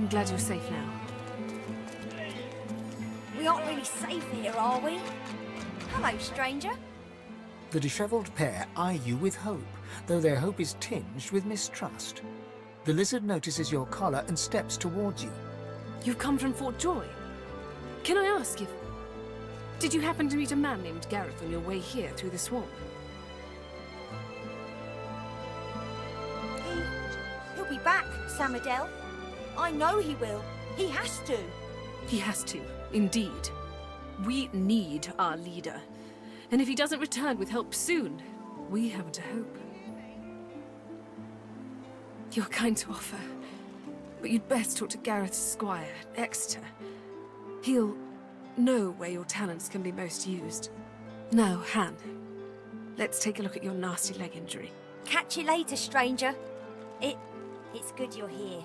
I'm glad you're safe now. We aren't really safe here, are we? Hello, stranger. The dishevelled pair eye you with hope, though their hope is tinged with mistrust. The lizard notices your collar and steps towards you. You've come from Fort Joy. Can I ask if... Did you happen to meet a man named Gareth on your way here through the swamp? He'll be back, Samadel. I know he will. He has to. He has to, indeed. We need our leader. And if he doesn't return with help soon, we haven't a hope. You're kind to offer, but you'd best talk to Gareth's squire, Exeter. He'll know where your talents can be most used. Now, Han, let's take a look at your nasty leg injury. Catch you later, stranger. It's good you're here.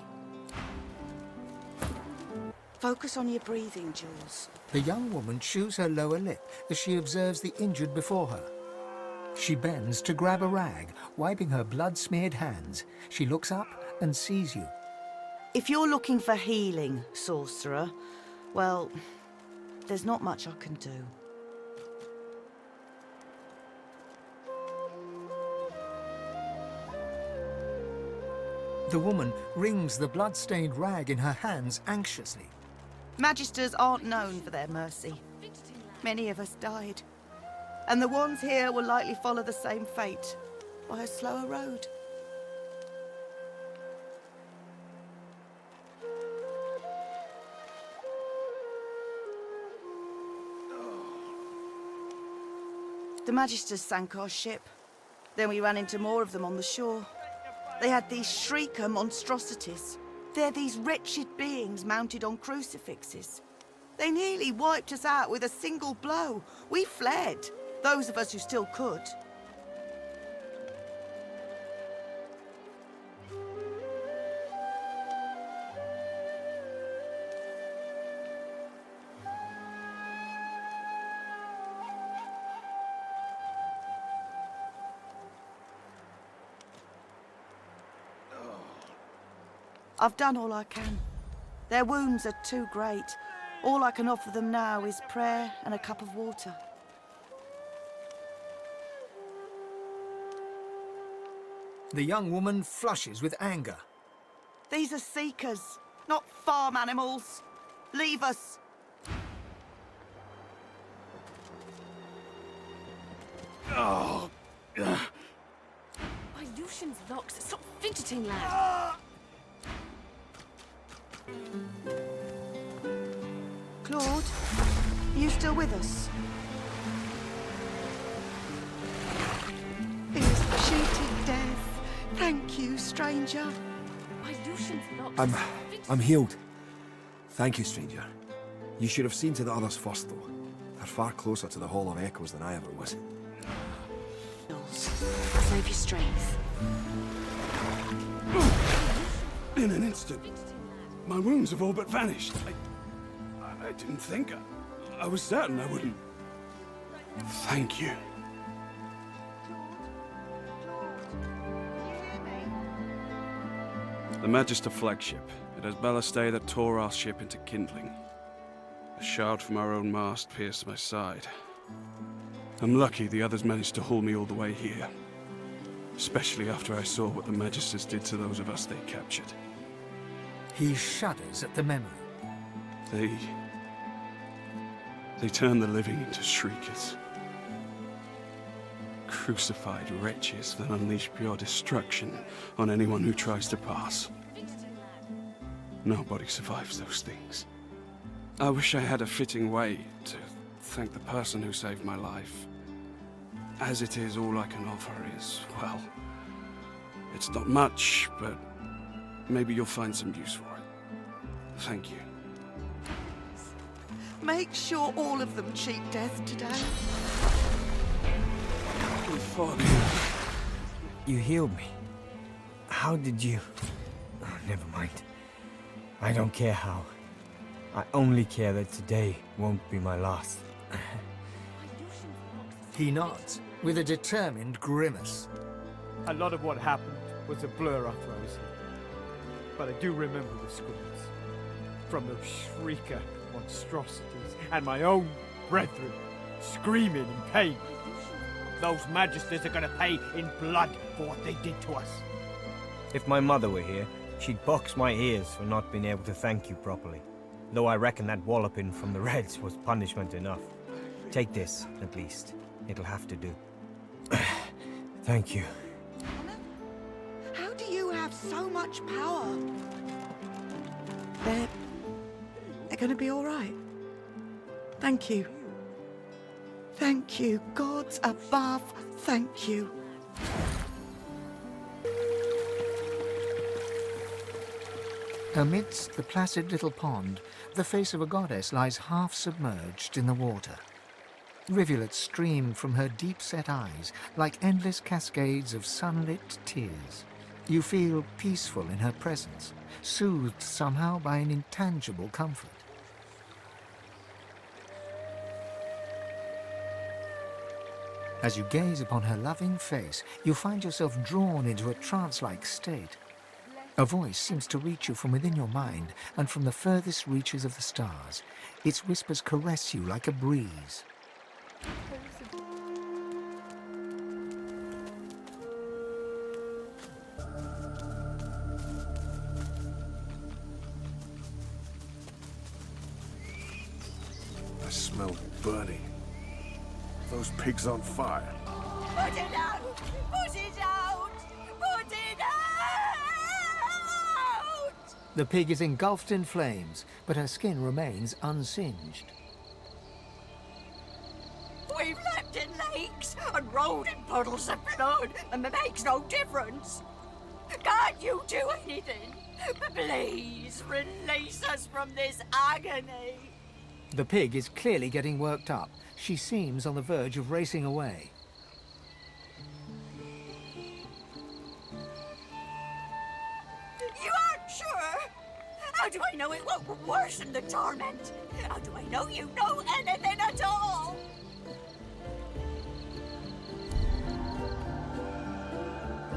Focus on your breathing, Jules. The young woman chews her lower lip as she observes the injured before her. She bends to grab a rag, wiping her blood-smeared hands. She looks up and sees you. If you're looking for healing, sorcerer, well, there's not much I can do. The woman wrings the blood-stained rag in her hands anxiously. Magisters aren't known for their mercy. Many of us died. And the ones here will likely follow the same fate, by a slower road. The Magisters sank our ship. Then we ran into more of them on the shore. They had these shrieker monstrosities. They're these wretched beings mounted on crucifixes. They nearly wiped us out with a single blow. We fled, those of us who still could. I've done all I can. Their wounds are too great. All I can offer them now is prayer and a cup of water. The young woman flushes with anger. These are seekers, not farm animals. Leave us. My Lucian's locked. Stop fidgeting, lad. Claude, are you still with us? He was cheated death. Thank you, stranger. My Lucian's locked. I'm healed. Thank you, stranger. You should have seen to the others first, though. They're far closer to the Hall of Echoes than I ever was. Save your strength. In an instant, my wounds have all but vanished. I didn't think. I was certain I wouldn't. Thank you. The Magister flagship. It has ballastay that tore our ship into kindling. A shard from our own mast pierced my side. I'm lucky the others managed to haul me all the way here. Especially after I saw what the Magisters did to those of us they captured. He shudders at the memory. They turn the living into shriekers. Crucified wretches that unleash pure destruction on anyone who tries to pass. Nobody survives those things. I wish I had a fitting way to thank the person who saved my life. As it is, all I can offer is, well, it's not much, but maybe you'll find some use for it. Thank you. Make sure all of them cheat death today. You healed me. How did you... Oh, never mind. I don't care how. I only care that today won't be my last. He nods, with a determined grimace. A lot of what happened was a blur after I was here. But I do remember the screams. from those shrieker monstrosities and my own brethren screaming in pain. Those magisters are gonna pay in blood for what they did to us. If my mother were here, she'd box my ears for not being able to thank you properly. Though I reckon that walloping from the Reds was punishment enough. Take this, at least. It'll have to do. Thank you. How do you have so much power? They're gonna be all right. Thank you. Thank you, gods above, thank you. Amidst the placid little pond, the face of a goddess lies half submerged in the water. Rivulets stream from her deep-set eyes like endless cascades of sunlit tears. You feel peaceful in her presence, soothed somehow by an intangible comfort. As you gaze upon her loving face, you find yourself drawn into a trance-like state. A voice seems to reach you from within your mind and from the furthest reaches of the stars. Its whispers caress you like a breeze. I smell burning. Those pigs on fire. Put it out! Put it out! Put it out! The pig is engulfed in flames, but her skin remains unsinged. We've leapt in lakes and rolled in puddles of blood, and it makes no difference. Can't you do anything? Please release us from this agony. The pig is clearly getting worked up. She seems on the verge of racing away. You aren't sure? How do I know it won't worsen the torment? How do I know you know anything at all?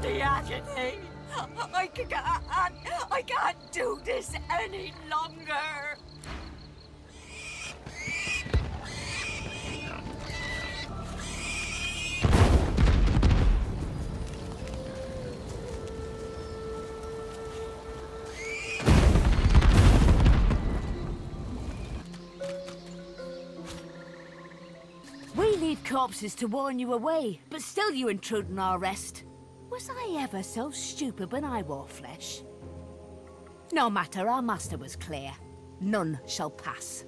The agony! I can't do this any longer! We leave corpses to warn you away, but still you intrude on our rest. Was I ever so stupid when I wore flesh? No matter, our master was clear. None shall pass.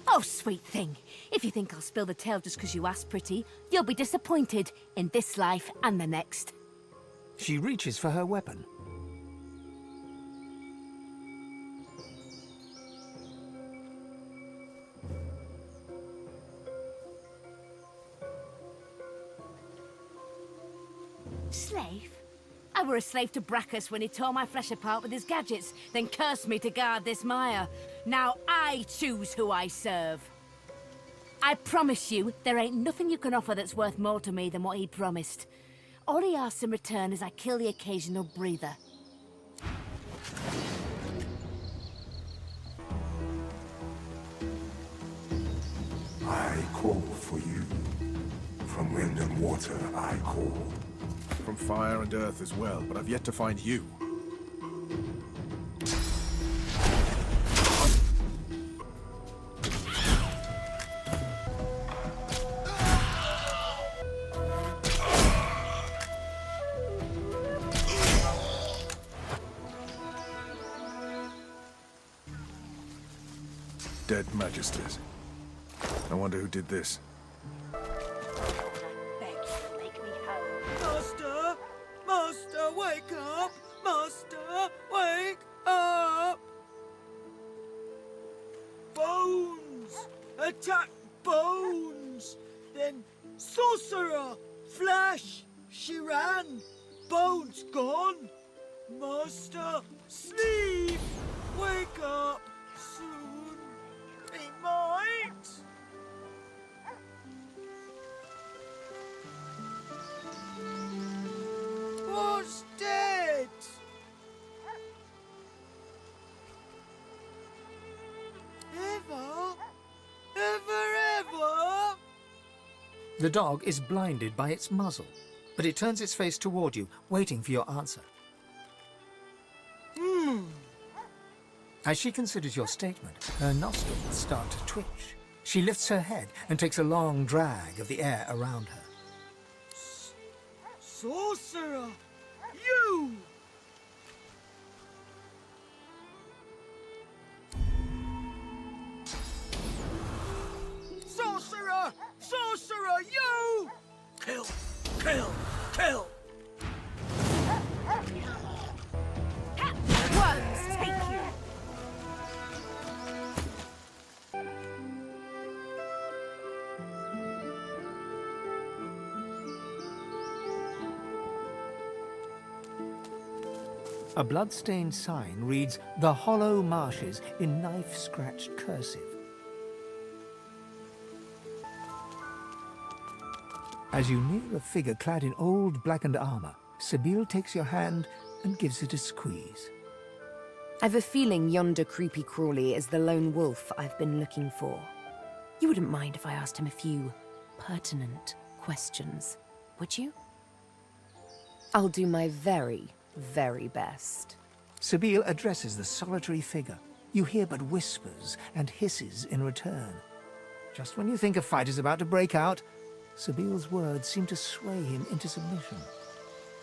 Oh, sweet thing. If you think I'll spill the tale just because you asked, pretty, you'll be disappointed in this life and the next. She reaches for her weapon. Slave? I were a slave to Brachus when he tore my flesh apart with his gadgets, then cursed me to guard this mire. Now I choose who I serve. I promise you, there ain't nothing you can offer that's worth more to me than what he promised. All he asks in return is I kill the occasional breather. I call for you. From wind and water I call. From fire and earth as well, but I've yet to find you. Dead magisters. I wonder who did this. Master! Master, wake up! Master, wake up! Bones! Attack bones! Then sorcerer! Flash! She ran! Bones gone! Master, sleep! Wake up! Soon! He might! Was dead! The dog is blinded by its muzzle, but it turns its face toward you, waiting for your answer. As she considers your statement, her nostrils start to twitch. She lifts her head and takes a long drag of the air around her. Sorcerer! You! Sorcerer! Sorcerer, you! Kill! Kill! Kill! Worms, take you! A blood-stained sign reads, "The Hollow Marshes," in knife-scratched cursive. As you near a figure clad in old blackened armor, Sebille takes your hand and gives it a squeeze. I've a feeling yonder creepy crawly is the lone wolf I've been looking for. You wouldn't mind if I asked him a few pertinent questions, would you? I'll do my very, very best. Sebille addresses the solitary figure. You hear but whispers and hisses in return. Just when you think a fight is about to break out, Sebille's words seem to sway him into submission.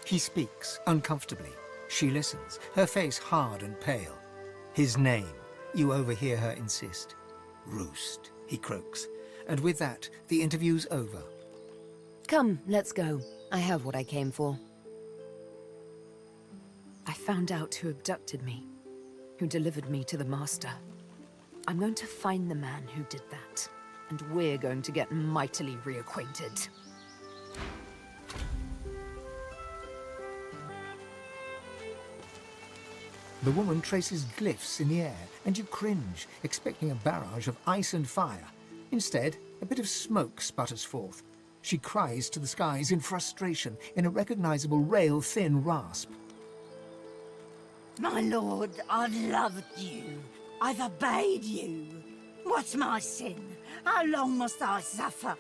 He speaks uncomfortably. She listens, her face hard and pale. His name, you overhear her insist. "Roost," he croaks. And with that, the interview's over. Come, let's go. I have what I came for. I found out who abducted me, who delivered me to the Master. I'm going to find the man who did that, and we're going to get mightily reacquainted. The woman traces glyphs in the air, and you cringe, expecting a barrage of ice and fire. Instead, a bit of smoke sputters forth. She cries to the skies in frustration, in a recognizable rail-thin rasp. My lord, I've loved you. I've obeyed you. What's my sin? How long must I suffer?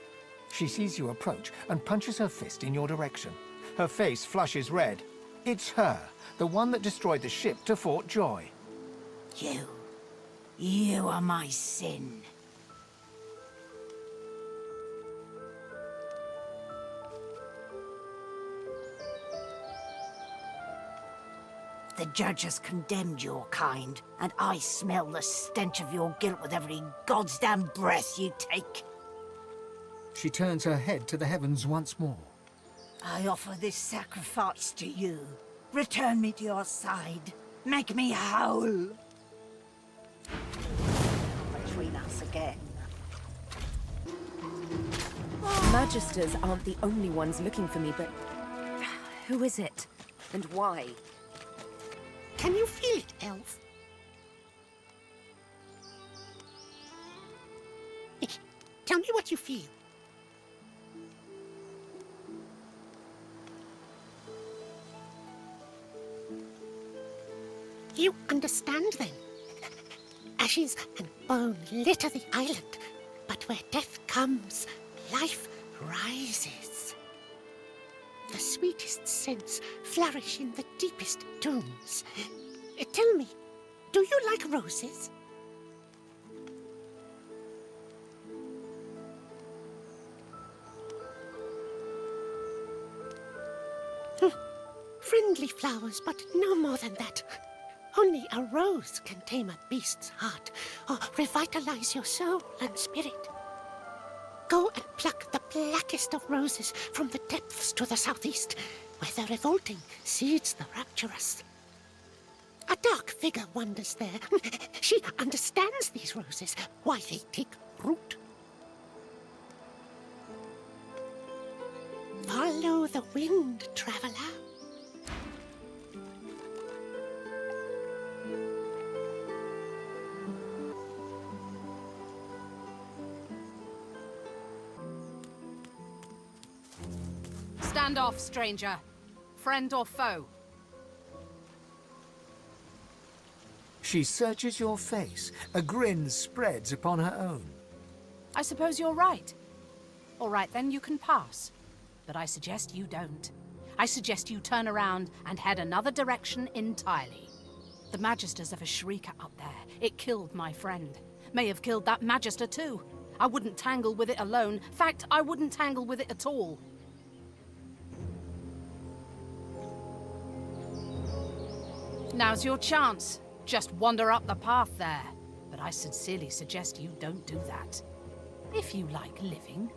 She sees you approach and punches her fist in your direction. Her face flushes red. It's her, the one that destroyed the ship to Fort Joy. You are my sin. The judge has condemned your kind, and I smell the stench of your guilt with every goddamn breath you take. She turns her head to the heavens once more. I offer this sacrifice to you. Return me to your side. Make me whole. Between us again. Magisters aren't the only ones looking for me, but who is it? And why? Can you feel it, Elf? Tell me what you feel. You understand, then? Ashes and bone litter the island, but where death comes, life rises. The sweetest scents flourish in the deepest tombs. Tell me, do you like roses? Friendly flowers, but no more than that. Only a rose can tame a beast's heart, or revitalize your soul and spirit. Go and pluck the blackest of roses from the depths to the southeast, where the revolting seeds the rapturous. A dark figure wanders there. She understands these roses, why they take root. Follow the wind, traveler. Stand off, stranger. Friend or foe? She searches your face. A grin spreads upon her own. I suppose you're right. All right, then you can pass. But I suggest you don't. I suggest you turn around and head another direction entirely. The Magisters have a shrieker up there. It killed my friend. May have killed that Magister too. I wouldn't tangle with it alone. Fact, I wouldn't tangle with it at all. Now's your chance. Just wander up the path there. But I sincerely suggest you don't do that. If you like living.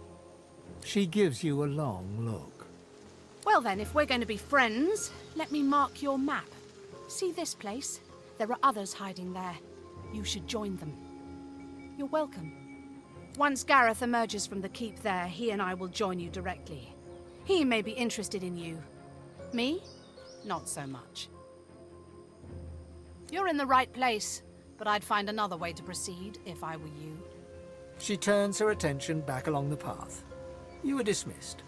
She gives you a long look. Well then, if we're going to be friends, let me mark your map. See this place? There are others hiding there. You should join them. You're welcome. Once Gareth emerges from the keep there, he and I will join you directly. He may be interested in you. Me? Not so much. You're in the right place, but I'd find another way to proceed if I were you. She turns her attention back along the path. You are dismissed.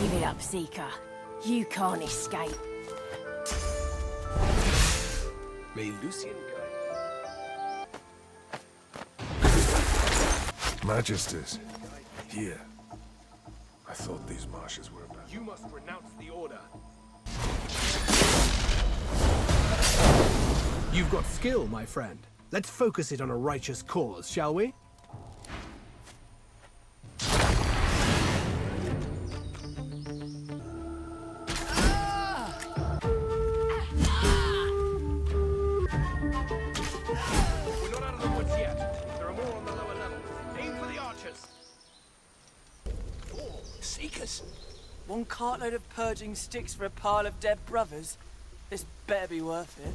Give it up, Seeker. You can't escape. May Lucian Magisters, here. I thought these marshes were about... You must renounce the order. You've got skill, my friend. Let's focus it on a righteous cause, shall we? One cartload of purging sticks for a pile of dead brothers. This better be worth it.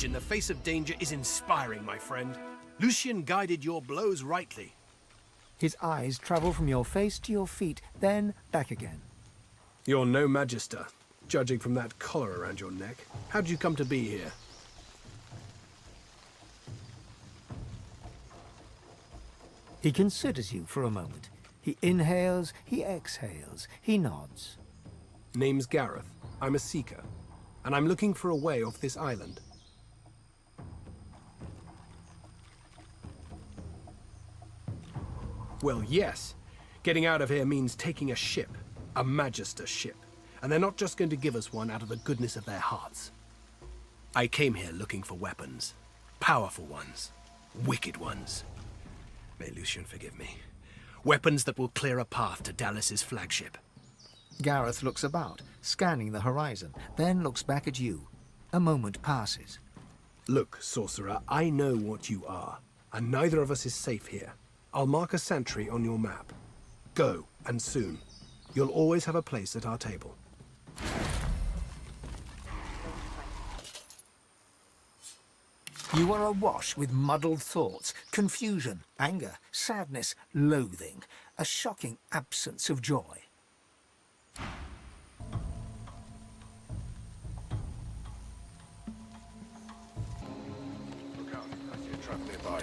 In the face of danger is inspiring, my friend. Lucian guided your blows rightly. His eyes travel from your face to your feet, then back again. You're no Magister, judging from that collar around your neck. How'd you come to be here? He considers you for a moment. He inhales, he exhales, he nods. Name's Gareth. I'm a seeker, and I'm looking for a way off this island. Well, yes. Getting out of here means taking a ship. A Magister ship. And they're not just going to give us one out of the goodness of their hearts. I came here looking for weapons. Powerful ones. Wicked ones. May Lucian forgive me. Weapons that will clear a path to Dallas's flagship. Gareth looks about, scanning the horizon, then looks back at you. A moment passes. Look, sorcerer, I know what you are, and neither of us is safe here. I'll mark a sentry on your map. Go, and soon. You'll always have a place at our table. You are awash with muddled thoughts, confusion, anger, sadness, loathing, a shocking absence of joy. Look out, I see a trap nearby.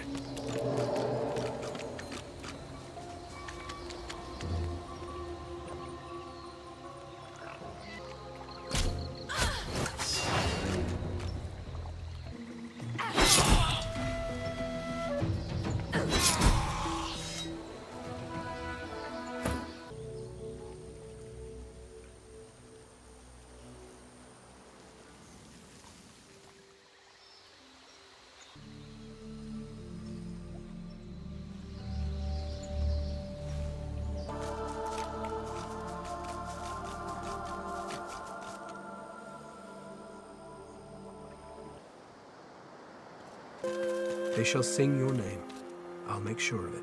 They shall sing your name. I'll make sure of it.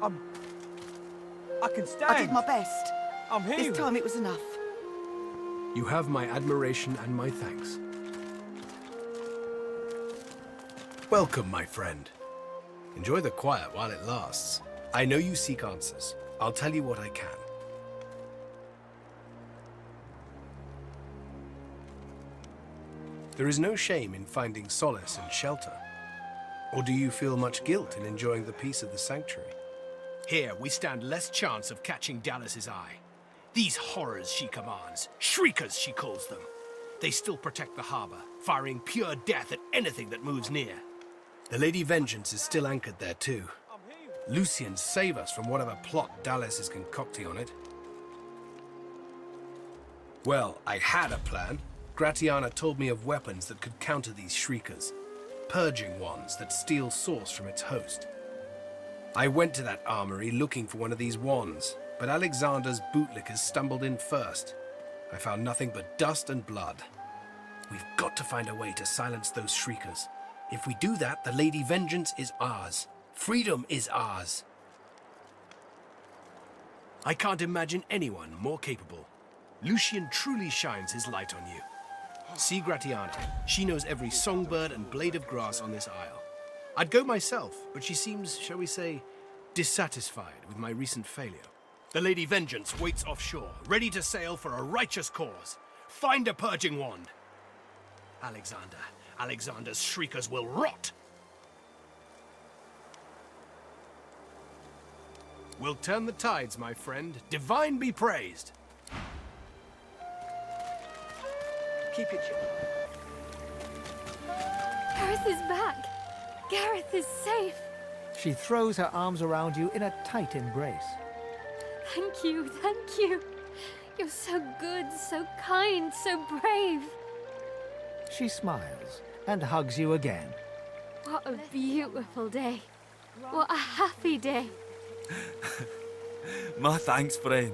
I can stand. I did my best. I'm here. This time it was enough. You have my admiration and my thanks. Welcome, my friend. Enjoy the quiet while it lasts. I know you seek answers. I'll tell you what I can. There is no shame in finding solace and shelter. Or do you feel much guilt in enjoying the peace of the sanctuary? Here, we stand less chance of catching Dallas's eye. These horrors she commands, shriekers she calls them. They still protect the harbor, firing pure death at anything that moves near. The Lady Vengeance is still anchored there too. Lucian, save us from whatever plot Dallas is concocting on it. Well, I had a plan. Gratiana told me of weapons that could counter these shriekers. Purging ones that steal source from its host. I went to that armory looking for one of these wands, but Alexander's bootlickers stumbled in first. I found nothing but dust and blood. We've got to find a way to silence those shriekers. If we do that, the Lady Vengeance is ours. Freedom is ours. I can't imagine anyone more capable. Lucian truly shines his light on you. See Gratiana. She knows every songbird and blade of grass on this isle. I'd go myself, but she seems, shall we say, dissatisfied with my recent failure. The Lady Vengeance waits offshore, ready to sail for a righteous cause. Find a purging wand. Alexander's shriekers will rot. We'll turn the tides, my friend. Divine be praised. Keep it chill. Gareth is back. Gareth is safe. She throws her arms around you in a tight embrace. Thank you, thank you. You're so good, so kind, so brave. She smiles and hugs you again. What a beautiful day. What a happy day. My thanks, friend.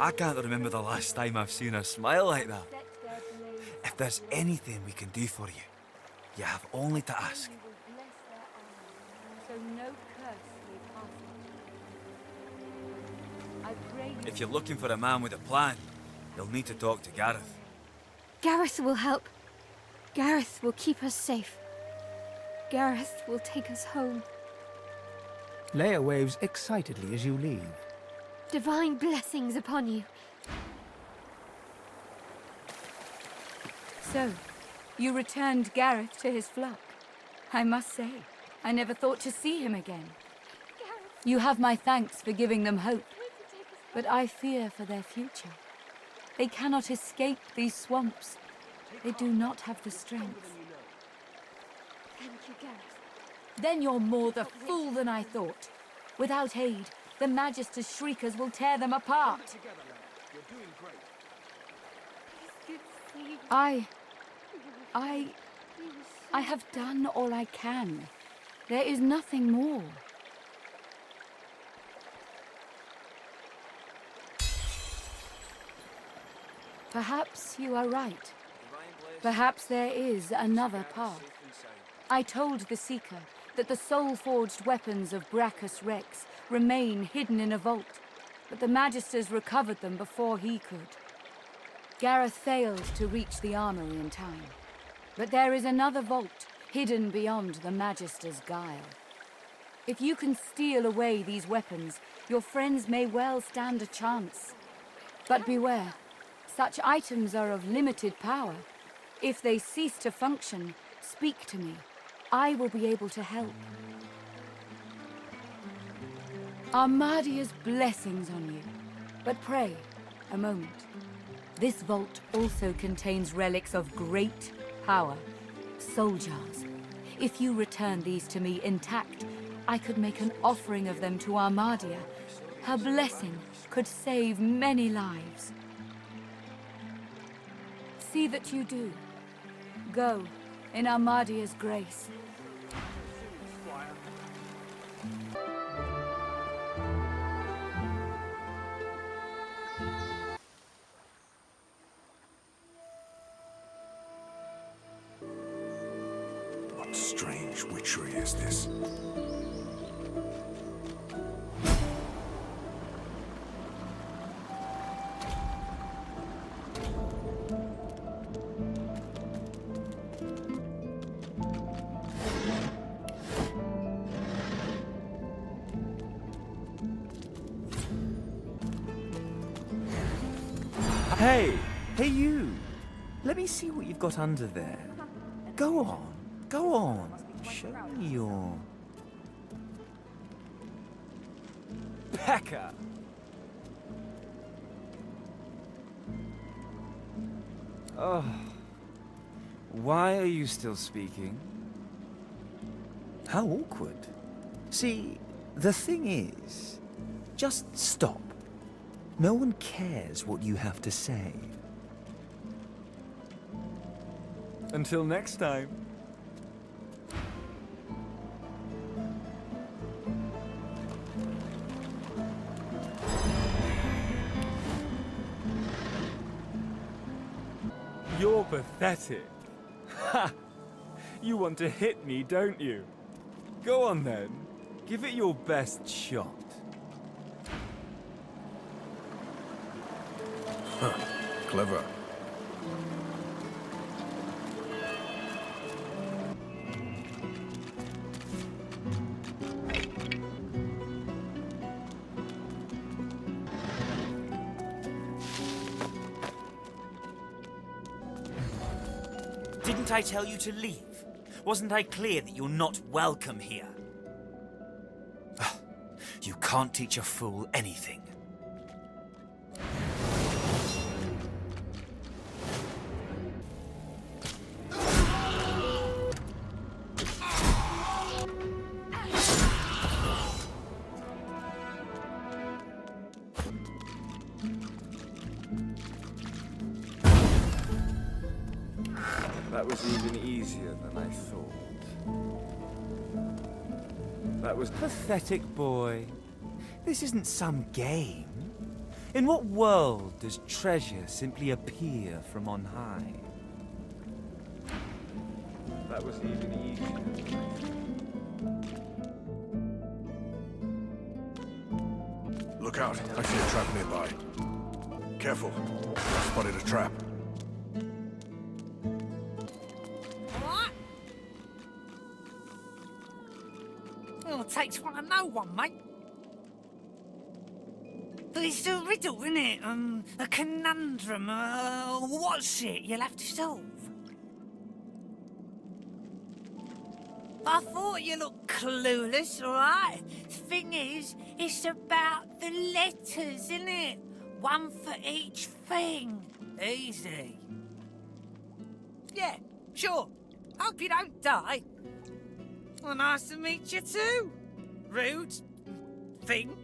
I can't remember the last time I've seen her smile like that. If there's anything we can do for you, you have only to ask. If you're looking for a man with a plan, you'll need to talk to Gareth. Gareth will help. Gareth will keep us safe. Gareth will take us home. Leia waves excitedly as you leave. Divine blessings upon you. So, you returned Gareth to his flock. I must say, I never thought to see him again. You have my thanks for giving them hope, but I fear for their future. They cannot escape these swamps. They do not have the strength. Thank you, Gareth. Then you're more the fool than I thought. Without aid, the Magister's shriekers will tear them apart. I have done all I can. There is nothing more. Perhaps you are right. Perhaps there is another path. I told the Seeker that the soul-forged weapons of Brachus Rex remain hidden in a vault, but the Magisters recovered them before he could. Gareth failed to reach the armory in time, but there is another vault hidden beyond the Magister's guile. If you can steal away these weapons, your friends may well stand a chance. But beware, such items are of limited power. If they cease to function, speak to me. I will be able to help. Armadia's blessings on you. But pray, a moment. This vault also contains relics of great power. Soul jars. If you return these to me intact, I could make an offering of them to Armadia. Her blessing could save many lives. See that you do. Go, in Armadia's grace. What strange witchery is this? Hey! Hey you! Let me see what you've got under there. Go on. Go on. Show me your... Pecker! Oh. Why are you still speaking? How awkward. See, the thing is, just stop. No one cares what you have to say. Until next time. You're pathetic. Ha! You want to hit me, don't you? Go on then. Give it your best shot. Huh. Clever. Didn't I tell you to leave? Wasn't I clear that you're not welcome here? You can't teach a fool anything. That was even easier than I thought. That was pathetic, boy. This isn't some game. In what world does treasure simply appear from on high? That was even easier. Look out. I see a trap nearby. Careful. I spotted a trap. Well, it takes one to know one, mate. But it's a riddle, isn't it? A conundrum. What's it you'll have to solve? I thought you looked clueless, all right? Thing is, it's about the letters, isn't it? One for each thing. Easy. Yeah, sure. Hope you don't die. Well, nice to meet you too. Rude thing.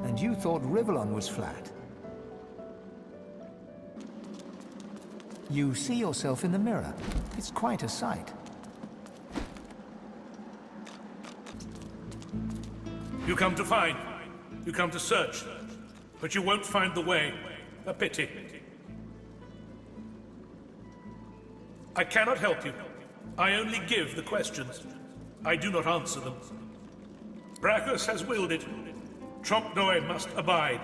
And you thought Rivellon was flat. You see yourself in the mirror. It's quite a sight. You come to find. You come to search. But you won't find the way. A pity. I cannot help you. I only give the questions. I do not answer them. Brachus has willed it. Trompdoi must abide.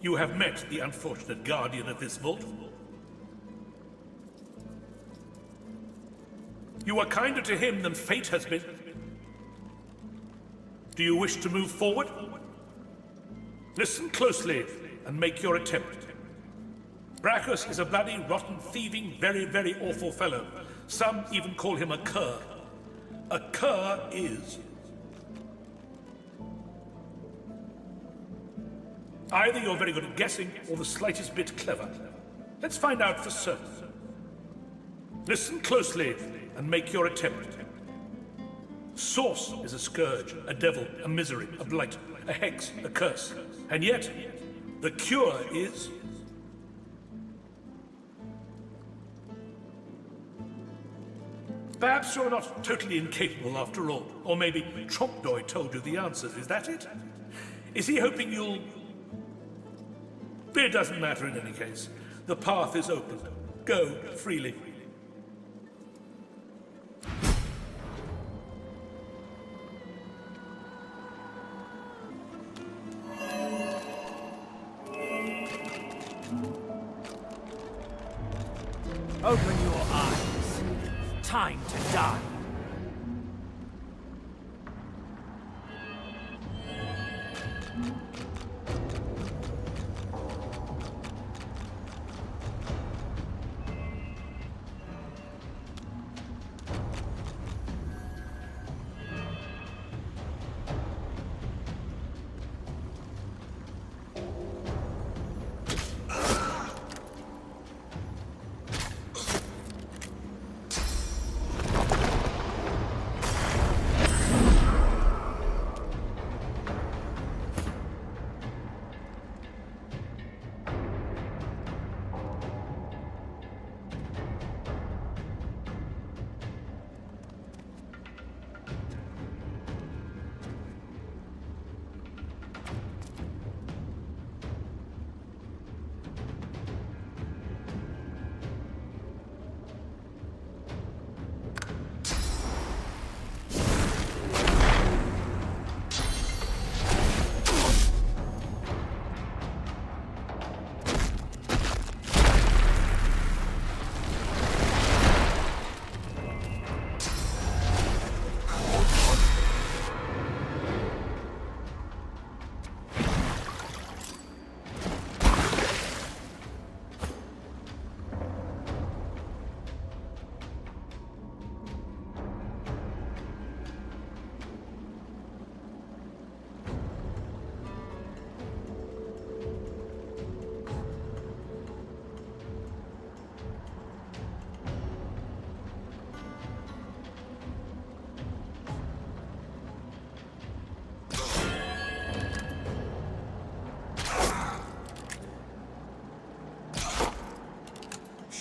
You have met the unfortunate guardian of this vault. You are kinder to him than fate has been. Do you wish to move forward? Listen closely and make your attempt. Brachus is a bloody, rotten, thieving, very, very awful fellow. Some even call him a cur. A cur is... either you're very good at guessing, or the slightest bit clever. Let's find out for certain. Listen closely and make your attempt. Source is a scourge, a devil, a misery, a blight, a hex, a curse. And yet, the cure is... Perhaps you're not totally incapable after all. Or maybe Trompdoi told you the answers, is that it? Is he hoping you'll... It doesn't matter in any case. The path is open. Go freely. Open your eyes. Time to die.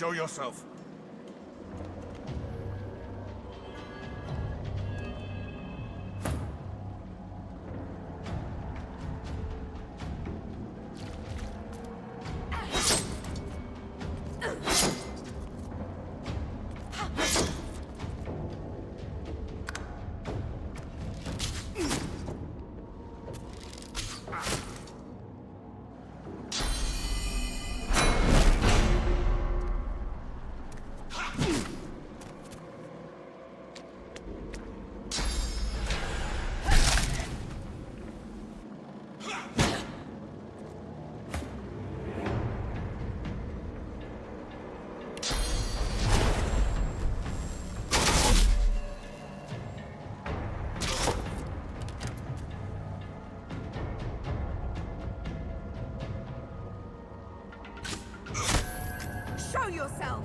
Show yourself. Show yourself!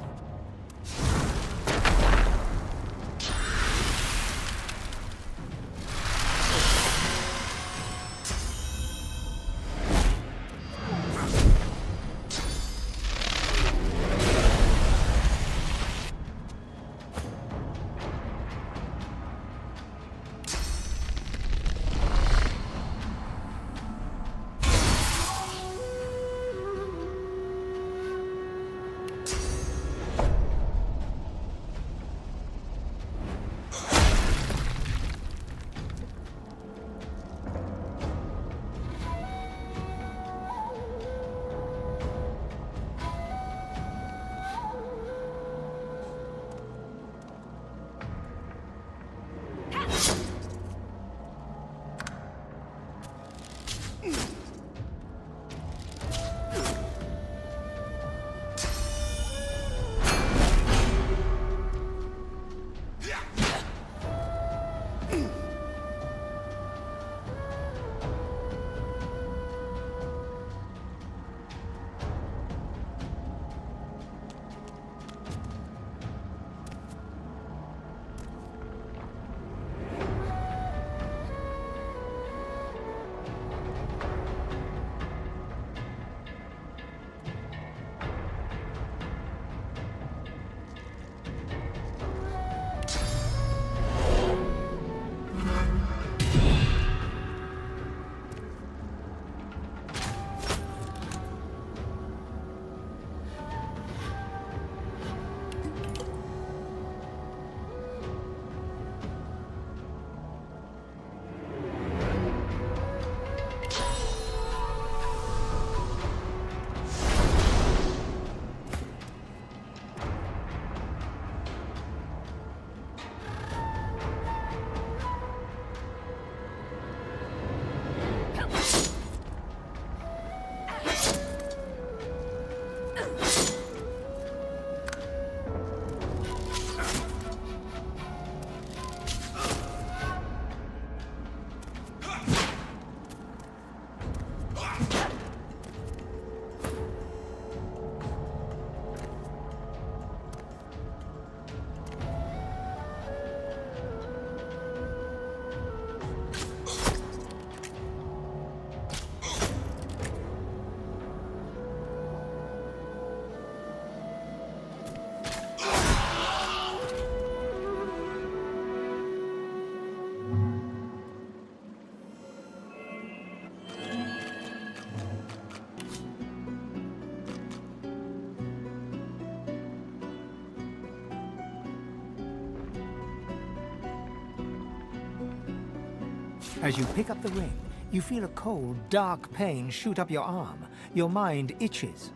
As you pick up the ring, you feel a cold, dark pain shoot up your arm. Your mind itches.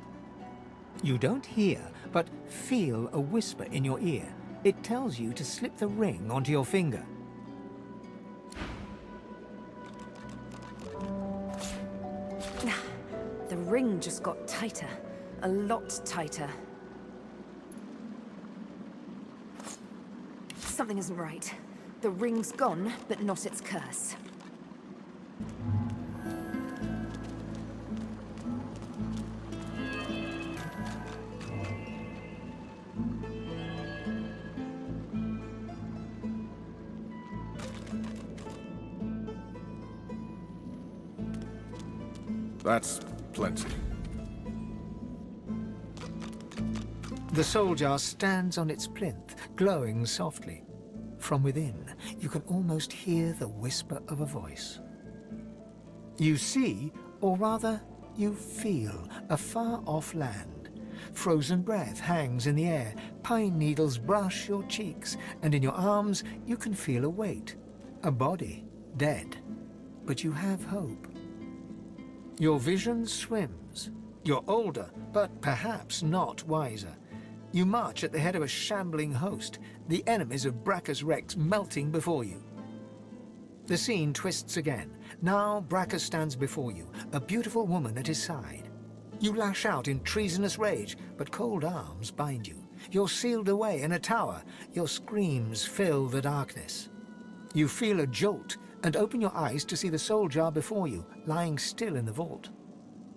You don't hear, but feel a whisper in your ear. It tells you to slip the ring onto your finger. The ring just got tighter. A lot tighter. Something isn't right. The ring's gone, but not its curse. That's plenty. The soul jar stands on its plinth, glowing softly. From within, you can almost hear the whisper of a voice. You see, or rather, you feel, a far-off land. Frozen breath hangs in the air, pine needles brush your cheeks, and in your arms you can feel a weight. A body, dead. But you have hope. Your vision swims. You're older, but perhaps not wiser. You march at the head of a shambling host, the enemies of Brachus Rex melting before you. The scene twists again. Now Brachus stands before you, a beautiful woman at his side. You lash out in treasonous rage, but cold arms bind you. You're sealed away in a tower. Your screams fill the darkness. You feel a jolt and open your eyes to see the soul jar before you, lying still in the vault.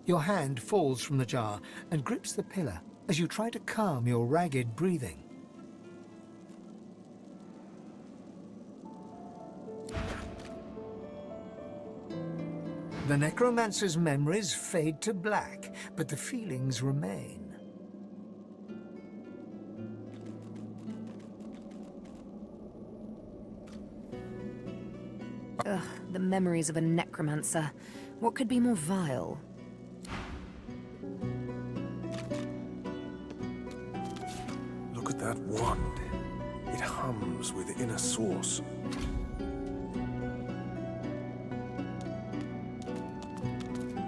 Your hand falls from the jar and grips the pillar as you try to calm your ragged breathing. The necromancer's memories fade to black, but the feelings remain. Ugh, the memories of a necromancer. What could be more vile? Look at that wand. It hums with inner source.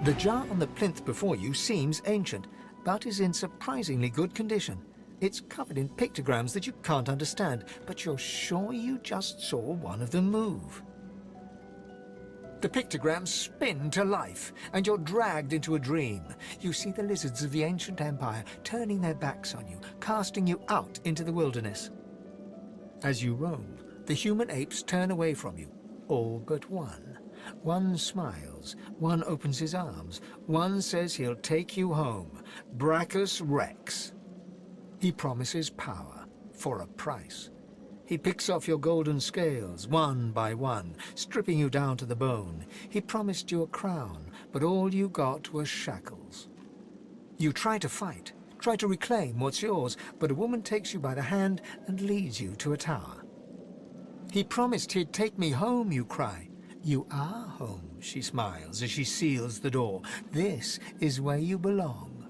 The jar on the plinth before you seems ancient, but is in surprisingly good condition. It's covered in pictograms that you can't understand, but you're sure you just saw one of them move. The pictograms spin to life, and you're dragged into a dream. You see the lizards of the ancient empire turning their backs on you, casting you out into the wilderness. As you roam, the human apes turn away from you, all but one. One smiles, one opens his arms, one says he'll take you home, Brachus Rex. He promises power, for a price. He picks off your golden scales, one by one, stripping you down to the bone. He promised you a crown, but all you got was shackles. You try to fight, try to reclaim what's yours, but a woman takes you by the hand and leads you to a tower. He promised he'd take me home, you cry. You are home, she smiles as she seals the door. This is where you belong.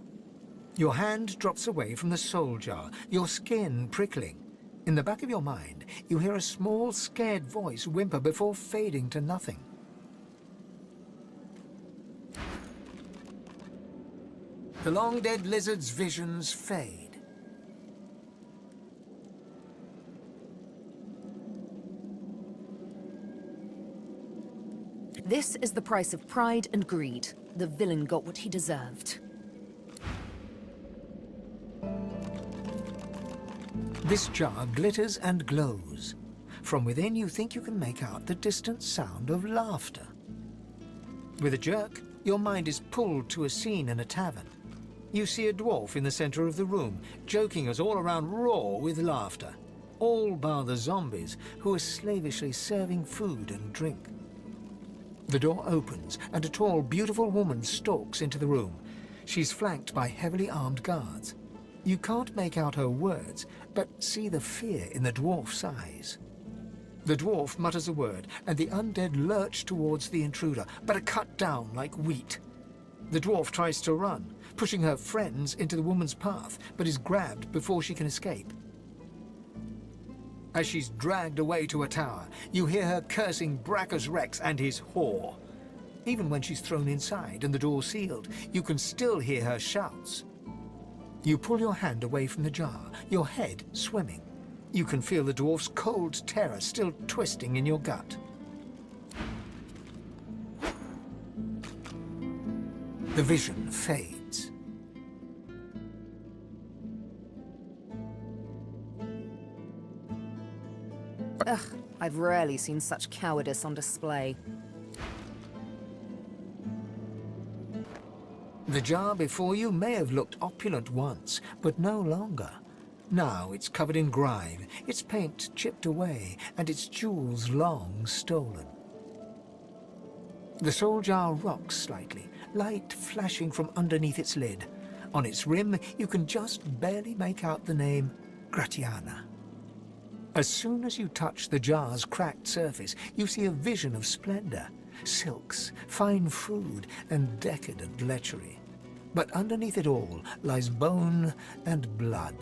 Your hand drops away from the soul jar, your skin prickling. In the back of your mind, you hear a small, scared voice whimper before fading to nothing. The long-dead lizard's visions fade. This is the price of pride and greed. The villain got what he deserved. This jar glitters and glows. From within, you think you can make out the distant sound of laughter. With a jerk, your mind is pulled to a scene in a tavern. You see a dwarf in the center of the room, joking us all around roar with laughter. All bar the zombies, who are slavishly serving food and drink. The door opens, and a tall, beautiful woman stalks into the room. She's flanked by heavily armed guards. You can't make out her words, but see the fear in the dwarf's eyes. The dwarf mutters a word, and the undead lurch towards the intruder, but are cut down like wheat. The dwarf tries to run, pushing her friends into the woman's path, but is grabbed before she can escape. As she's dragged away to a tower, you hear her cursing Brachus Rex and his whore. Even when she's thrown inside and the door sealed, you can still hear her shouts. You pull your hand away from the jar, your head swimming. You can feel the dwarf's cold terror still twisting in your gut. The vision fades. Ugh, I've rarely seen such cowardice on display. The jar before you may have looked opulent once, but no longer. Now it's covered in grime, its paint chipped away, and its jewels long stolen. The soul jar rocks slightly, light flashing from underneath its lid. On its rim, you can just barely make out the name Gratiana. As soon as you touch the jar's cracked surface, you see a vision of splendor, silks, fine food, and decadent lechery. But underneath it all lies bone and blood.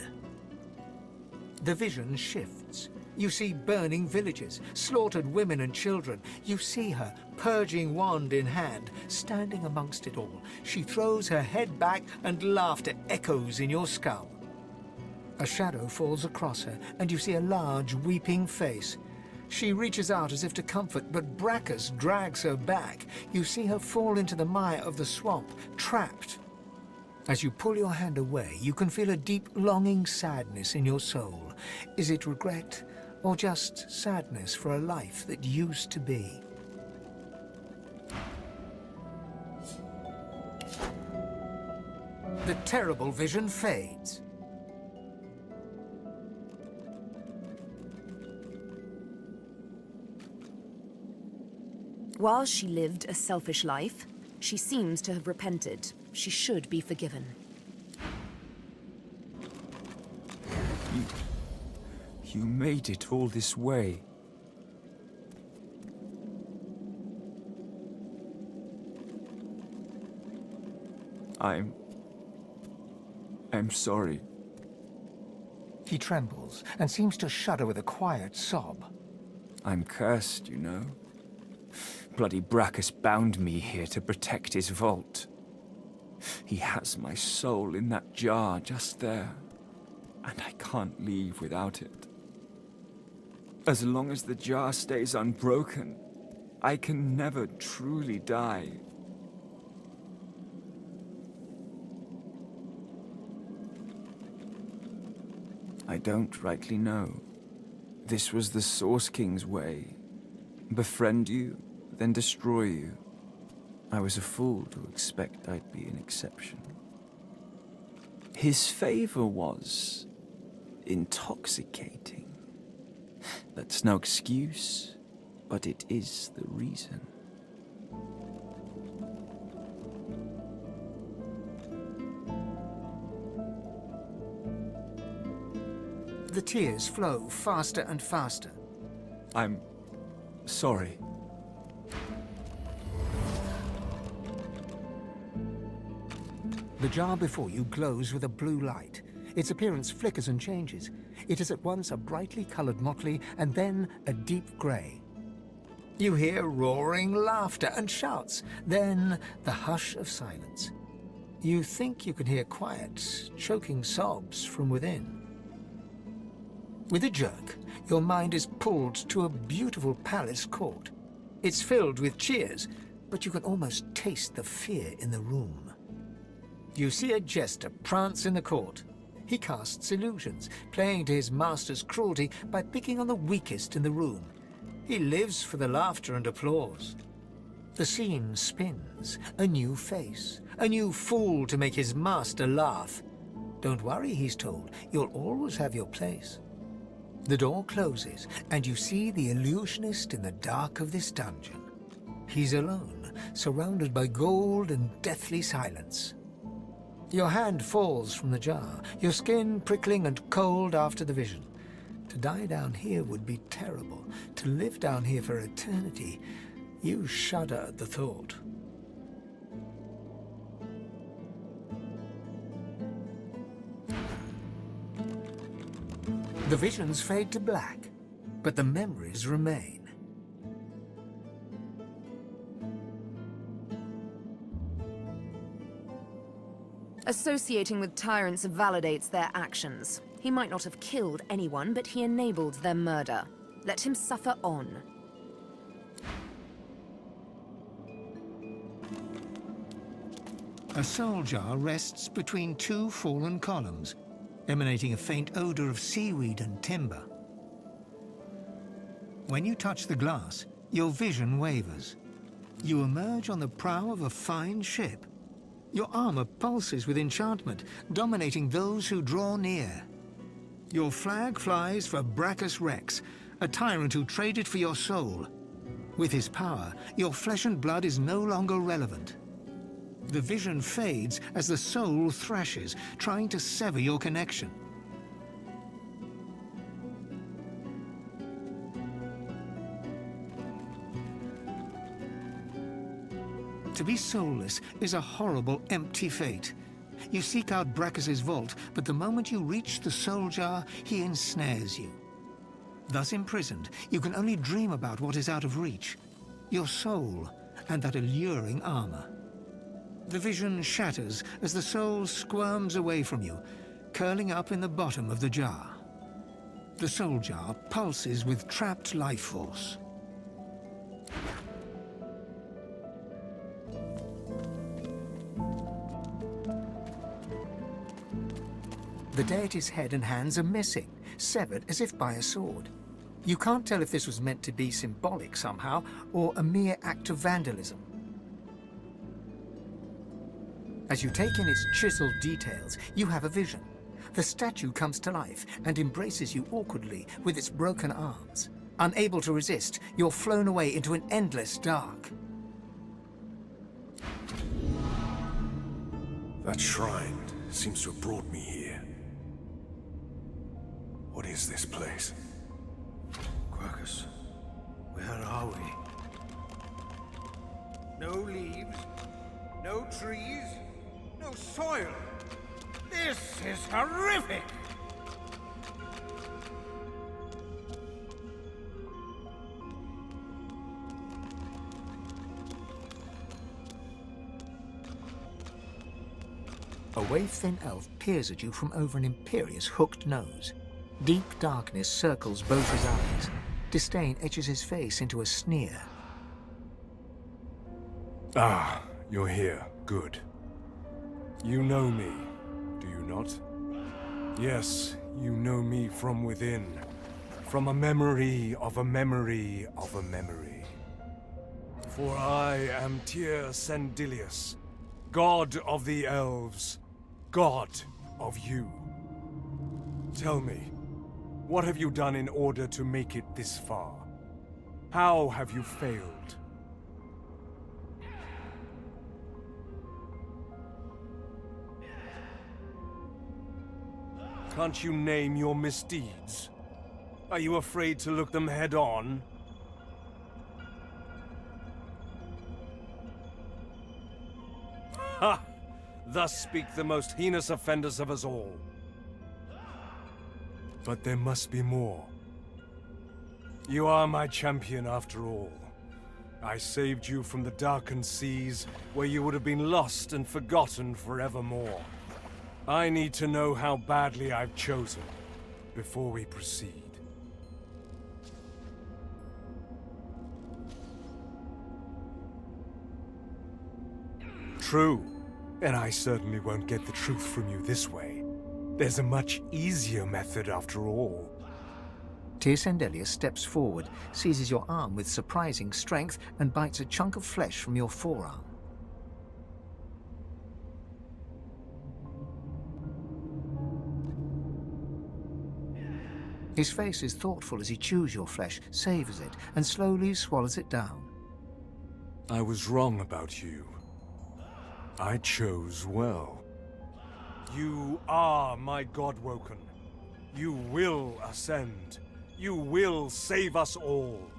The vision shifts. You see burning villages, slaughtered women and children. You see her, purging wand in hand, standing amongst it all. She throws her head back and laughter echoes in your skull. A shadow falls across her, and you see a large, weeping face. She reaches out as if to comfort, but Brachus drags her back. You see her fall into the mire of the swamp, trapped. As you pull your hand away, you can feel a deep, longing sadness in your soul. Is it regret, or just sadness for a life that used to be? The terrible vision fades. While she lived a selfish life, she seems to have repented. She should be forgiven. You made it all this way. I'm sorry. He trembles and seems to shudder with a quiet sob. I'm cursed, you know. Bloody Brachus bound me here to protect his vault. He has my soul in that jar just there, and I can't leave without it. As long as the jar stays unbroken, I can never truly die. I don't rightly know. This was the Source King's way. Befriend you, then destroy you. I was a fool to expect I'd be an exception. His favor was intoxicating. That's no excuse, but it is the reason. The tears flow faster and faster. I'm sorry. The jar before you glows with a blue light. Its appearance flickers and changes. It is at once a brightly colored motley and then a deep gray. You hear roaring laughter and shouts, then the hush of silence. You think you can hear quiet, choking sobs from within. With a jerk, your mind is pulled to a beautiful palace court. It's filled with cheers, but you can almost taste the fear in the room. You see a jester prance in the court. He casts illusions, playing to his master's cruelty by picking on the weakest in the room. He lives for the laughter and applause. The scene spins, a new face, a new fool to make his master laugh. Don't worry, he's told, you'll always have your place. The door closes, and you see the illusionist in the dark of this dungeon. He's alone, surrounded by gold and deathly silence. Your hand falls from the jar, your skin prickling and cold after the vision. To die down here would be terrible. To live down here for eternity, you shudder at the thought. The visions fade to black, but the memories remain. Associating with tyrants validates their actions. He might not have killed anyone, but he enabled their murder. Let him suffer on. A soul jar rests between two fallen columns, emanating a faint odor of seaweed and timber. When you touch the glass, your vision wavers. You emerge on the prow of a fine ship. Your armor pulses with enchantment, dominating those who draw near. Your flag flies for Brachus Rex, a tyrant who traded for your soul. With his power, your flesh and blood is no longer relevant. The vision fades as the soul thrashes, trying to sever your connection. To be soulless is a horrible, empty fate. You seek out Brachus's vault, but the moment you reach the soul jar, he ensnares you. Thus imprisoned, you can only dream about what is out of reach. Your soul and that alluring armor. The vision shatters as the soul squirms away from you, curling up in the bottom of the jar. The soul jar pulses with trapped life force. The deity's head and hands are missing, severed as if by a sword. You can't tell if this was meant to be symbolic somehow, or a mere act of vandalism. As you take in its chiseled details, you have a vision. The statue comes to life and embraces you awkwardly with its broken arms. Unable to resist, you're flown away into an endless dark. That shrine seems to have brought me here. What is this place? Quercus, where are we? No leaves, no trees, no soil. This is horrific! A wave-thin elf peers at you from over an imperious hooked nose. Deep darkness circles both his eyes. Disdain etches his face into a sneer. Ah, you're here. Good. You know me, do you not? Yes, you know me from within. From a memory of a memory of a memory. For I am Tyr Sendilius, god of the elves, god of you. Tell me, what have you done in order to make it this far? How have you failed? Can't you name your misdeeds? Are you afraid to look them head on? Ha! Thus speak the most heinous offenders of us all. But there must be more. You are my champion after all. I saved you from the darkened seas, where you would have been lost and forgotten forevermore. I need to know how badly I've chosen, before we proceed. True, and I certainly won't get the truth from you this way. There's a much easier method after all. Tyr Sendilius steps forward, seizes your arm with surprising strength, and bites a chunk of flesh from your forearm. His face is thoughtful as he chews your flesh, savors it, and slowly swallows it down. I was wrong about you. I chose well. You are my Godwoken. You will ascend. You will save us all.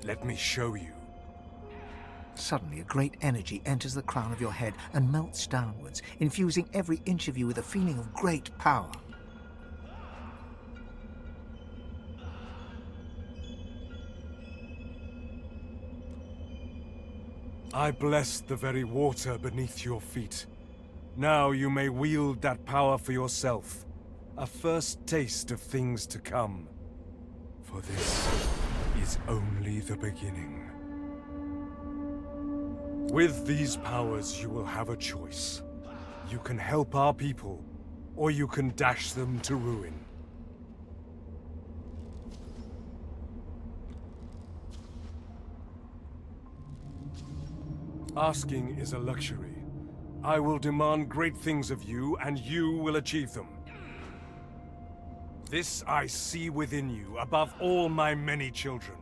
Let me show you. Suddenly, a great energy enters the crown of your head and melts downwards, infusing every inch of you with a feeling of great power. I bless the very water beneath your feet. Now you may wield that power for yourself. A first taste of things to come. For this is only the beginning. With these powers, you will have a choice. You can help our people, or you can dash them to ruin. Asking is a luxury. I will demand great things of you, and you will achieve them. This I see within you, above all my many children.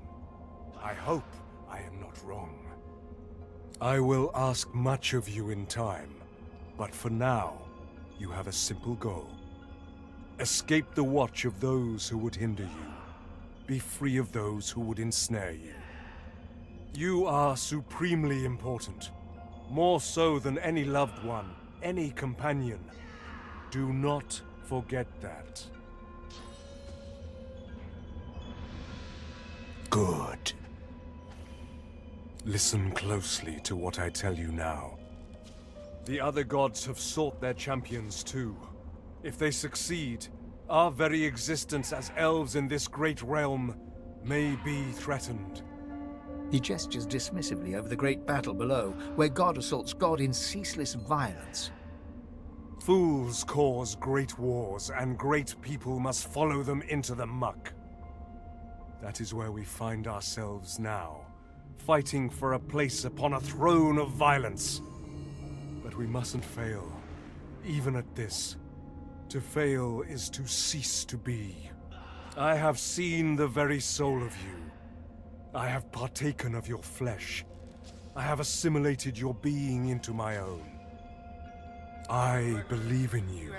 I hope I am not wrong. I will ask much of you in time, but for now, you have a simple goal. Escape the watch of those who would hinder you. Be free of those who would ensnare you. You are supremely important, more so than any loved one, any companion. Do not forget that. Good. Listen closely to what I tell you now. The other gods have sought their champions too. If they succeed, our very existence as elves in this great realm may be threatened. He gestures dismissively over the great battle below, where god assaults god in ceaseless violence. Fools cause great wars, and great people must follow them into the muck. That is where we find ourselves now, fighting for a place upon a throne of violence. But we mustn't fail, even at this. To fail is to cease to be. I have seen the very soul of you. I have partaken of your flesh. I have assimilated your being into my own. I believe in you.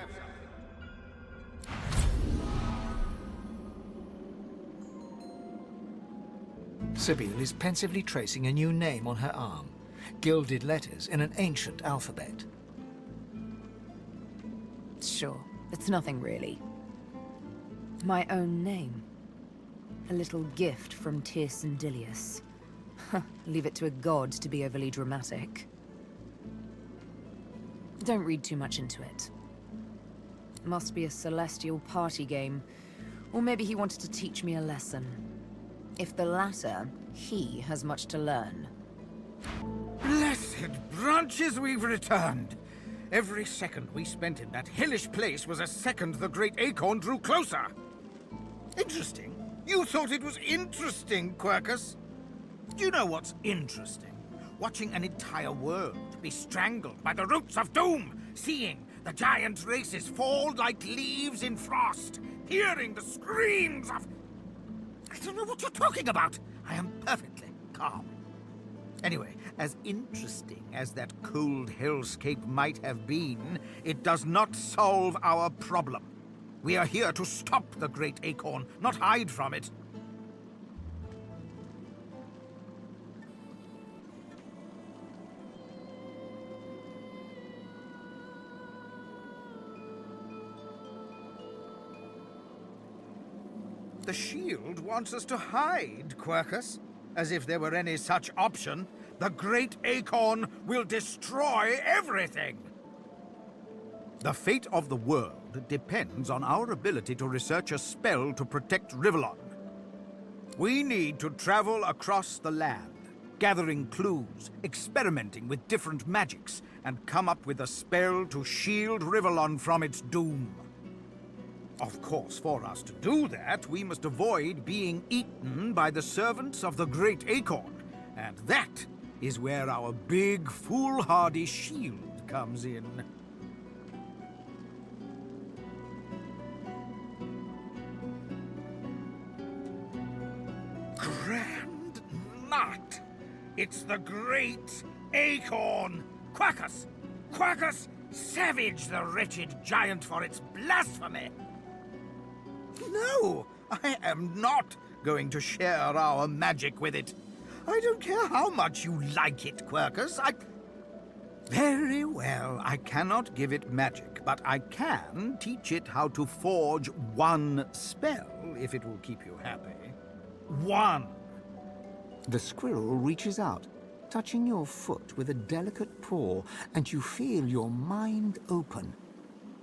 Sebille is pensively tracing a new name on her arm, gilded letters in an ancient alphabet. Sure, it's nothing really. My own name. A little gift from Tyrsendilius. Leave it to a god to be overly dramatic. Don't read too much into it. Must be a celestial party game. Or maybe he wanted to teach me a lesson. If the latter, he has much to learn. Blessed branches, we've returned! Every second we spent in that hellish place was a second the great acorn drew closer. Interesting. You thought it was interesting, Quercus? Do you know what's interesting? Watching an entire world be strangled by the roots of doom, seeing the giant races fall like leaves in frost, hearing the screams of... I don't know what you're talking about. I am perfectly calm. Anyway, as interesting as that cold hellscape might have been, it does not solve our problem. We are here to stop the great acorn, not hide from it. The shield wants us to hide, Quercus. As if there were any such option. The great acorn will destroy everything! The fate of the world depends on our ability to research a spell to protect Rivellon. We need to travel across the land, gathering clues, experimenting with different magics, and come up with a spell to shield Rivellon from its doom. Of course, for us to do that, we must avoid being eaten by the servants of the Great Acorn. And that is where our big, foolhardy shield comes in. Grand Nut! It's the Great Acorn! Quercus! Quercus! Savage the wretched giant for its blasphemy! No, I am not going to share our magic with it. I don't care how much you like it, Quercus. Very well, I cannot give it magic, but I can teach it how to forge one spell, if it will keep you happy. One! The squirrel reaches out, touching your foot with a delicate paw, and you feel your mind open.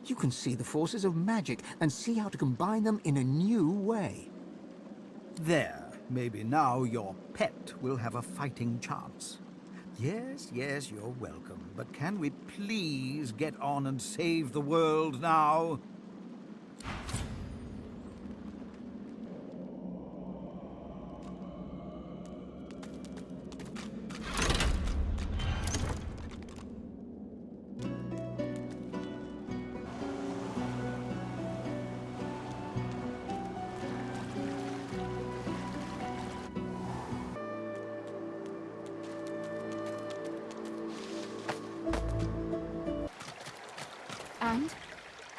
You can see the forces of magic and see how to combine them in a new way. There. Maybe now your pet will have a fighting chance. Yes, yes, you're welcome. But can we please get on and save the world now?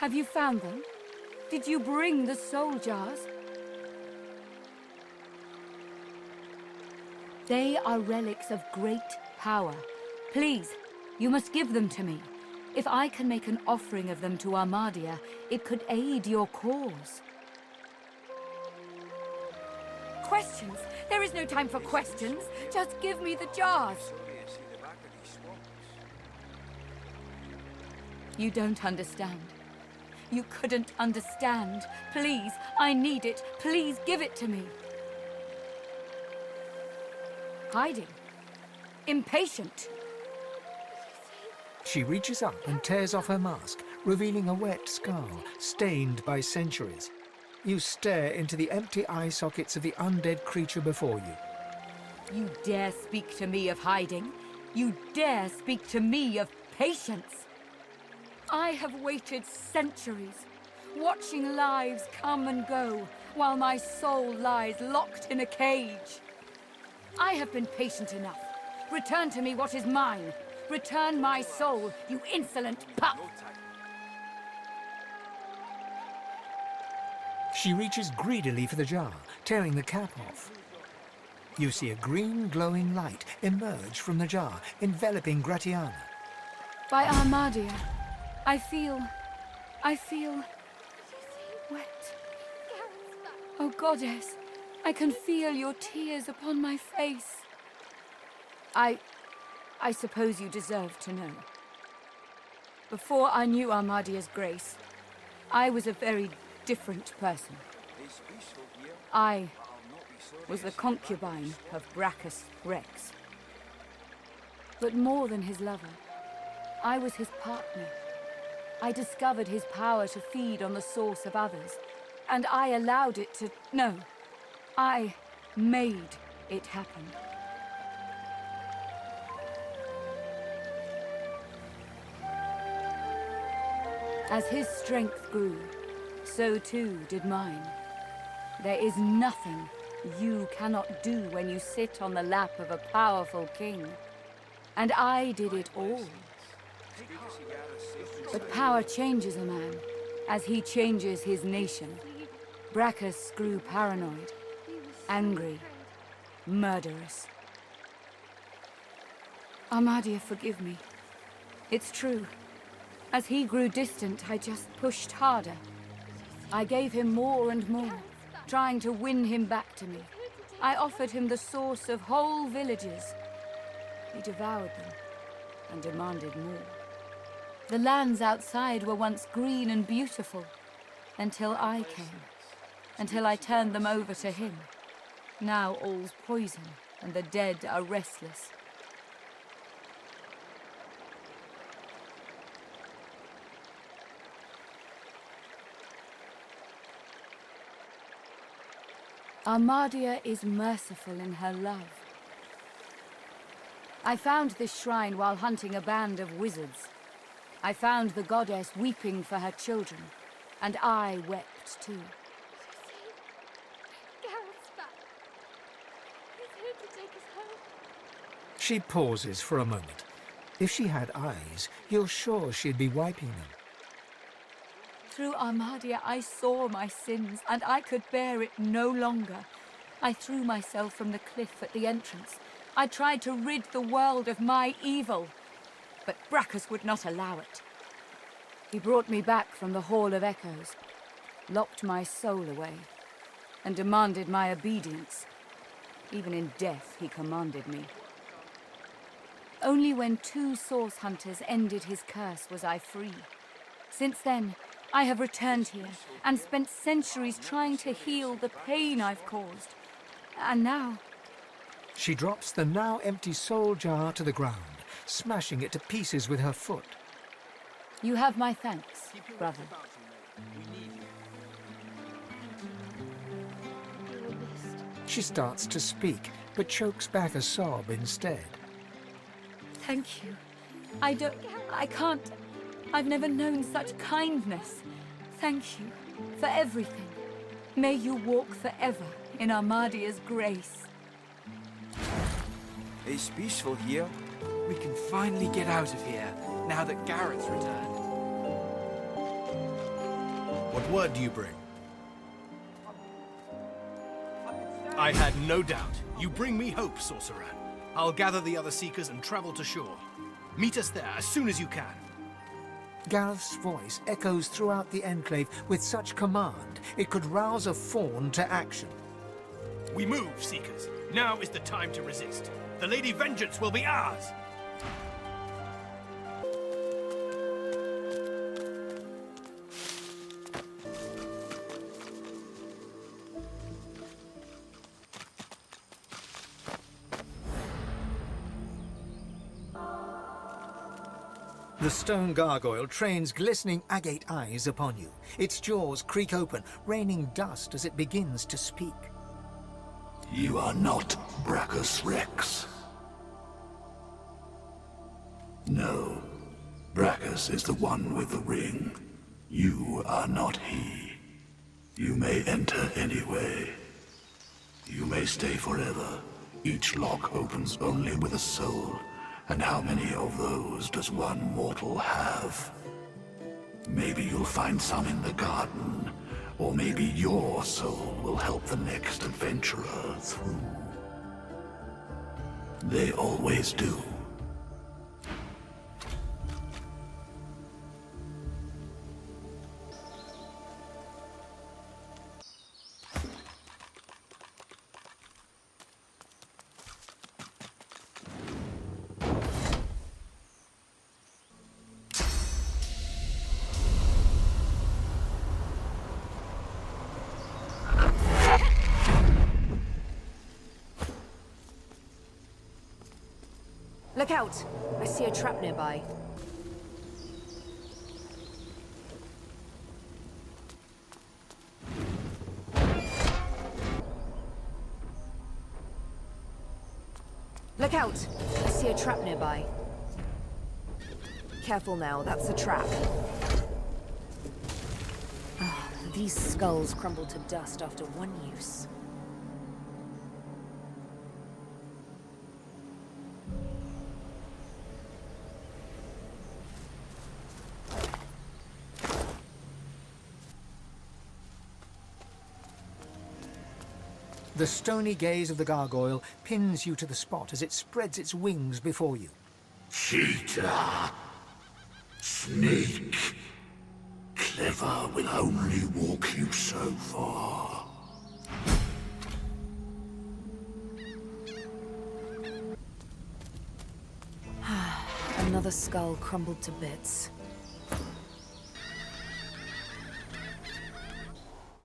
Have you found them? Did you bring the soul jars? They are relics of great power. Please, you must give them to me. If I can make an offering of them to Armadia, it could aid your cause. Questions? There is no time for questions. Just give me the jars. You don't understand. You couldn't understand. Please, I need it. Please give it to me. Hiding. Impatient. She reaches up and tears off her mask, revealing a wet skull, stained by centuries. You stare into the empty eye sockets of the undead creature before you. You dare speak to me of hiding? You dare speak to me of patience? I have waited centuries, watching lives come and go, while my soul lies locked in a cage. I have been patient enough. Return to me what is mine. Return my soul, you insolent pup! She reaches greedily for the jar, tearing the cap off. You see a green glowing light emerge from the jar, enveloping Gratiana. By Armadia, I feel wet. Oh, goddess, I can feel your tears upon my face. I suppose you deserve to know. Before I knew Armadia's grace, I was a very different person. I was the concubine of Brachus Rex. But more than his lover, I was his partner. I discovered his power to feed on the source of others, and I allowed it to... No, I made it happen. As his strength grew, so too did mine. There is nothing you cannot do when you sit on the lap of a powerful king. And I did it all. But power changes a man, as he changes his nation. Brachus grew paranoid, angry, murderous. Armadia, forgive me. It's true. As he grew distant, I just pushed harder. I gave him more and more, trying to win him back to me. I offered him the source of whole villages. He devoured them and demanded more. The lands outside were once green and beautiful, until I came, until I turned them over to him. Now all's poison, and the dead are restless. Armadia is merciful in her love. I found this shrine while hunting a band of wizards. I found the goddess weeping for her children, and I wept too. Gareth's back. He's here to take us home. She pauses for a moment. If she had eyes, you're sure she'd be wiping them. Through Armadia, I saw my sins, and I could bear it no longer. I threw myself from the cliff at the entrance. I tried to rid the world of my evil, but Brachus would not allow it. He brought me back from the Hall of Echoes, locked my soul away, and demanded my obedience. Even in death, he commanded me. Only when 2 source hunters ended his curse was I free. Since then, I have returned here and spent centuries trying to heal the pain I've caused. And now... She drops the now empty soul jar to the ground, smashing it to pieces with her foot. You have my thanks, brother. She starts to speak, but chokes back a sob instead. Thank you. I can't... I've never known such kindness. Thank you for everything. May you walk forever in Armadia's grace. It's peaceful here. We can finally get out of here, now that Garrett's returned. What word do you bring? I had no doubt. You bring me hope, sorcerer. I'll gather the other seekers and travel to shore. Meet us there as soon as you can. Gareth's voice echoes throughout the Enclave with such command it could rouse a fawn to action. We move, seekers. Now is the time to resist. The Lady Vengeance will be ours! The stone gargoyle trains glistening agate eyes upon you. Its jaws creak open, raining dust as it begins to speak. You are not Brachus Rex. No. Brachus is the one with the ring. You are not he. You may enter anyway. You may stay forever. Each lock opens only with a soul. And how many of those does one mortal have? Maybe you'll find some in the garden, or maybe your soul will help the next adventurer through. They always do. Look out! I see a trap nearby. Look out! I see a trap nearby. Careful now, that's a trap. These skulls crumble to dust after one use. The stony gaze of the gargoyle pins you to the spot as it spreads its wings before you. Cheater! Sneak! Clever will only walk you so far. Another skull crumbled to bits.